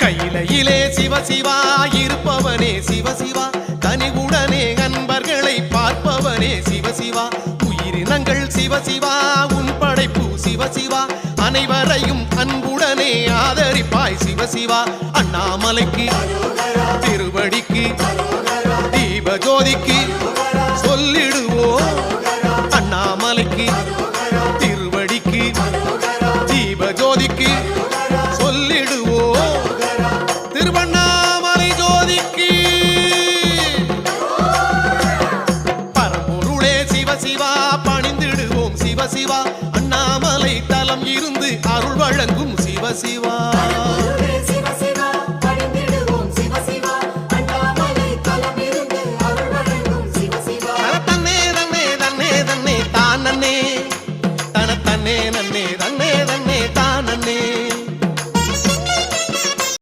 கையிலே சிவசிவா இருப்பவனே சிவசிவா கனிவுடனே அன்பர்களை பார்ப்பவனே சிவசிவா உயிரினங்கள் சிவசிவா உன் படைப்பு சிவசிவா அனைவரையும் அன்புடனே ஆதரிப்பாய் சிவசிவா அண்ணாமலைக்கு திருவடிக்கு தீபஜோதிக்கு